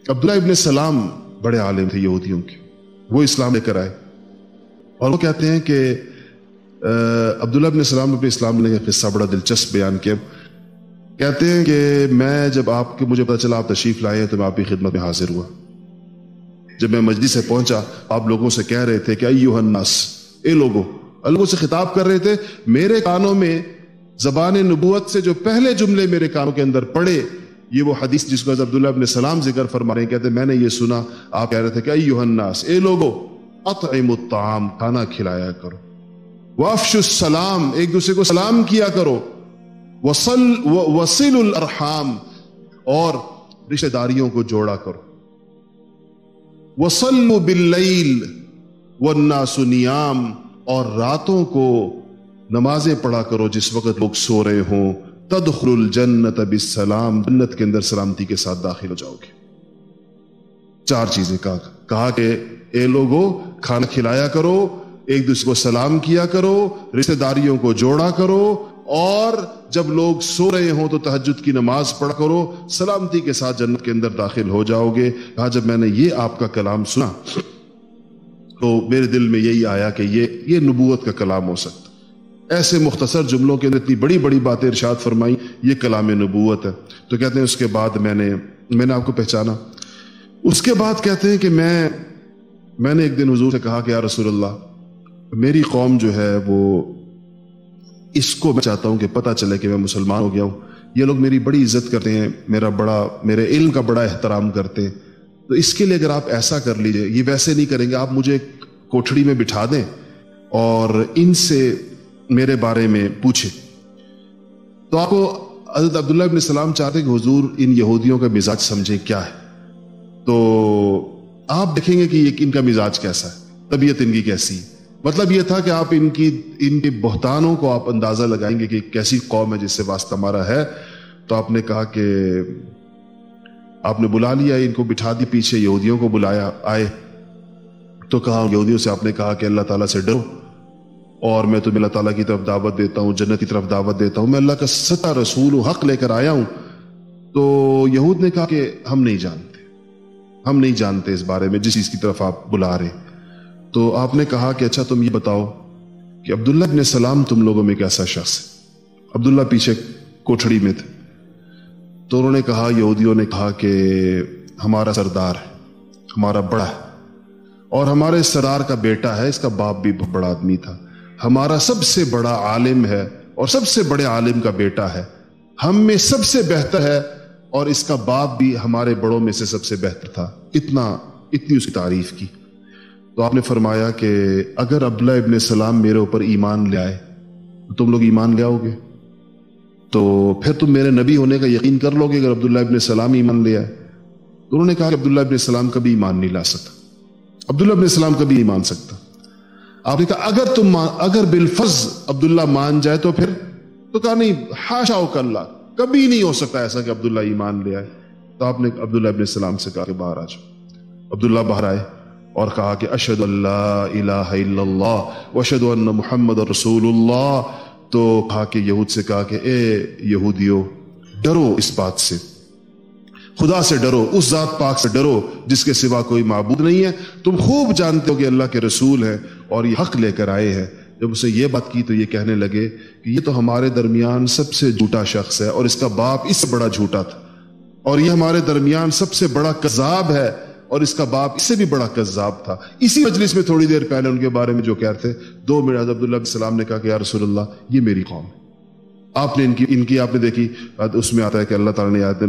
अब्दुल्ला इब्न सलाम बड़े आलिम थे यहूदियों के, वो इस्लाम लेकर आए और वो कहते हैं कि अब्दुल्ला इब्न सलाम पे इस्लाम लेने का किस्सा बड़ा दिलचस्प बयान किया। कहते हैं कि मैं जब मुझे पता चला आप तशरीफ लाए हैं तो मैं आपकी खिदमत में हाजिर हुआ। जब मैं मस्जिद से पहुंचा आप लोगों से कह रहे थे कि अय्युहन्नास, ए लोगों से खिताब कर रहे थे। मेरे कानों में ज़बान नबूवत से जो पहले जुमले मेरे कानों के अंदर पड़े, ये वो हदीस जिसको अब्दुल्ला इब्न सलाम जिक्र फरमा रहे हैं। कहते मैंने ये सुना, आप कह रहे थे कि अय्युहन्नास, ए लोगो, अतइमुत ताम, खाना खिलाया करो, वअफ़शुस सलाम, एक दूसरे को सलाम किया करो, वसिलुल अरहाम, और रिश्तेदारियों को जोड़ा करो, वसल्लु बिल्लैल वन्नासु नियाम, और रातों को नमाजें पढ़ा करो जिस वक्त लोग सो रहे हों, तदखुलुल जन्नत बिस्सलाम, जन्नत के अंदर सलामती के साथ दाखिल हो जाओगे। चार चीजें कहा कि ए लोगो, खाना खिलाया करो, एक दूसरे को सलाम किया करो, रिश्तेदारियों को जोड़ा करो, और जब लोग सो रहे हों तो तहज्जुद की नमाज पढ़ा करो, सलामती के साथ जन्नत के अंदर दाखिल हो जाओगे। कहा जब मैंने ये आपका कलाम सुना तो मेरे दिल में यही आया कि ये नबूवत का कलाम हो सकता। ऐसे मुख्तसर जुमलों के अंदर इतनी बड़ी बड़ी बातें इरशाद फरमाई, ये कलाम नबूवत है। तो कहते हैं उसके बाद मैंने आपको पहचाना। उसके बाद कहते हैं कि मैंने एक दिन हुजूर से कहा कि या रसूलल्लाह, मेरी कौम जो है वो, इसको मैं चाहता हूं कि पता चले कि मैं मुसलमान हो गया हूं। ये लोग मेरी बड़ी इज्जत करते हैं, मेरे इल्म का बड़ा एहतराम करते हैं। तो इसके लिए अगर आप ऐसा कर लीजिए, ये वैसे नहीं करेंगे, आप मुझे कोठड़ी में बिठा दें और इनसे मेरे बारे में पूछे। तो आपको हज़रत अब्दुल्ला इब्न सलाम चाहते कि हुजूर इन यहूदियों का मिजाज समझे क्या है। तो आप देखेंगे कि इनका मिजाज कैसा है, तबीयत इनकी कैसी है। मतलब ये था कि आप इनके बहतानों को आप अंदाजा लगाएंगे कि कैसी कौम है जिससे वास्ता हमारा है। तो आपने कहा कि आपने बुला लिया, इनको बिठा दी पीछे, यहूदियों को बुलाया, आए तो कहा, यहूदियों से आपने कहा कि अल्लाह ताला से डरो और मैं तुम्हें अल्लाह ताला की तरफ दावत देता हूं, जन्नत की तरफ दावत देता हूं, मैं अल्लाह का सच्चा रसूल हूं, हक लेकर आया हूं। तो यहूद ने कहा कि हम नहीं जानते इस बारे में जिस चीज की तरफ आप बुला रहे। तो आपने कहा कि अच्छा तुम ये बताओ कि अब्दुल्ला इब्न सलाम तुम लोगों में कैसा शख्स है। अब्दुल्ला पीछे कोठड़ी में थे। तो उन्होंने कहा, यहूदियों ने कहा कि हमारा सरदार है, हमारा बड़ा है, और हमारे सरदार का बेटा है, इसका बाप भी बहुत बड़ा आदमी था, हमारा सबसे बड़ा आलिम है और सबसे बड़े आलिम का बेटा है, हम में सबसे बेहतर है, और इसका बाप भी हमारे बड़ों में से सबसे बेहतर था। इतनी उसकी तारीफ की। तो आपने फरमाया कि अगर अब्दुल्ला इब्न सलाम मेरे ऊपर ईमान ले आए तो तुम लोग ईमान ले आओगे, तो फिर तुम मेरे नबी होने का यकीन कर लोगे अगर अब्दुल्ला इब्न सलाम ईमान ले आए। तो उन्होंने कहा कि अब्दुल्ला इब्न सलाम कभी ईमान नहीं ला सकता, अब्दुल्ला इब्न सलाम कभी नहीं मान सकता। आपने कहा अगर बिलफर्ज अब्दुल्ला मान जाए तो फिर? तो कहा नहीं, हाशा कल्ला, कभी नहीं हो सकता ऐसा कि अब्दुल्ला ईमान ले आए। तो आपने अब्दुल्ला इब्न सलाम से कहा कि बाहर आ जाओ। अब्दुल्ला बाहर आए और कहा कि अशहदु अल्ला इलाहा इल्लल्लाह व अशहदु अन्ना मुहम्मद रसूलुल्लाह। तो कहा कि यहूद से कहा कि ए यहूदियों, डरो इस बात से, खुदा से डरो, उस जात पाक से डरो जिसके सिवा कोई माबूद नहीं है। तुम खूब जानते हो कि अल्लाह के रसूल हैं और ये हक लेकर आए हैं। जब उसे ये बात की तो ये कहने लगे कि ये तो हमारे दरमियान सबसे झूठा शख्स है और इसका बाप इससे बड़ा झूठा था, और ये हमारे दरमियान सबसे बड़ा कज़्ज़ाब है और इसका बाप इससे भी बड़ा कज़्ज़ाब था। इसी मजलिस में थोड़ी देर पहले उनके बारे में जो कह रहे थे, 2 मिनट अब्दुल्ला इब्न सलाम ने कहा कि या रसूलल्लाह, ये मेरी कौम है। आपने इनकी आपने देखी, उसमें आता है कि अल्लाह ताला ने आयत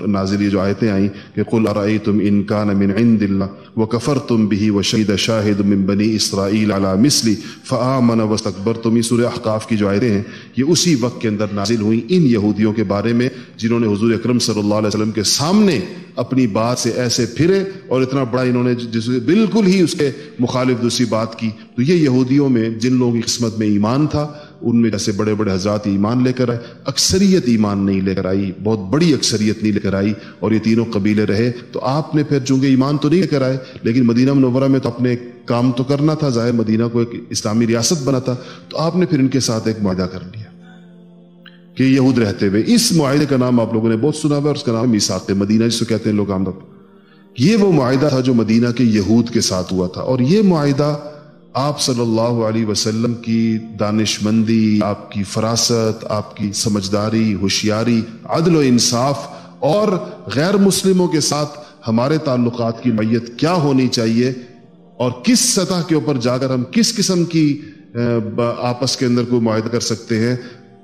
नाज़िल जो आयतें आई कि कुल अराइतुम इन कान मिन इंदिल्लाह व कफरतुम बिही व शहीद शाहिद मिन बनी इसराइल अला मिस्ली फआमन वस्तकबरतुम। सूरह अहकाफ की जो आयतें हैं ये उसी वक्त के अंदर नाजिल हुई इन यहूदियों के बारे में जिन्होंने हुजूर अकरम सल्लल्लाहु अलैहि वसल्लम के सामने अपनी बात से ऐसे फिरे और इतना बड़ा इन्होंने जिसे बिल्कुल ही उसके मुखालिफ दूसरी बात की। तो ये यहूदियों में जिन लोगों की किस्मत में ईमान था, उनमें जैसे बड़े बड़े हजरात ईमान लेकर आए, अक्सरियत ईमान नहीं लेकर आई, बहुत बड़ी अक्सरियत नहीं लेकर आई, और ये तीनों कबीले रहे। तो आपने फिर चूंकि ईमान तो नहीं लेकर आए, लेकिन मदीना मुनव्वरा में तो अपने काम तो करना था, ज़ाहिर मदीना को एक इस्लामी रियासत बना था, तो आपने फिर इनके साथ एक मुआहदा कर लिया कि यहूद रहते हुए। इस मुआहदे का नाम आप लोगों ने बहुत सुना हुआ है, उसका नाम मीसाक़ मदीना जिसको कहते हैं लोग आमतौर। یہ وہ معاہدہ تھا جو مدینہ کے یہود کے ساتھ ہوا تھا، اور یہ معاہدہ آپ صلی اللہ علیہ وسلم کی دانشمندی، آپ کی فراست، آپ کی سمجھداری، ہوشیاری، عدل و انصاف اور غیر مسلموں کے ساتھ ہمارے تعلقات کی نوعیت کیا ہونی چاہیے اور کس سطح کے اوپر جا کر ہم کس قسم کی آپس کے اندر کوئی معاہدہ کر سکتے ہیں،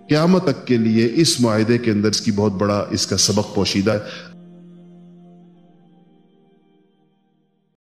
قیامت تک کے لیے اس معاہدے کے اندر اس کی بہت بڑا اس کا سبق پوشیدہ ہے۔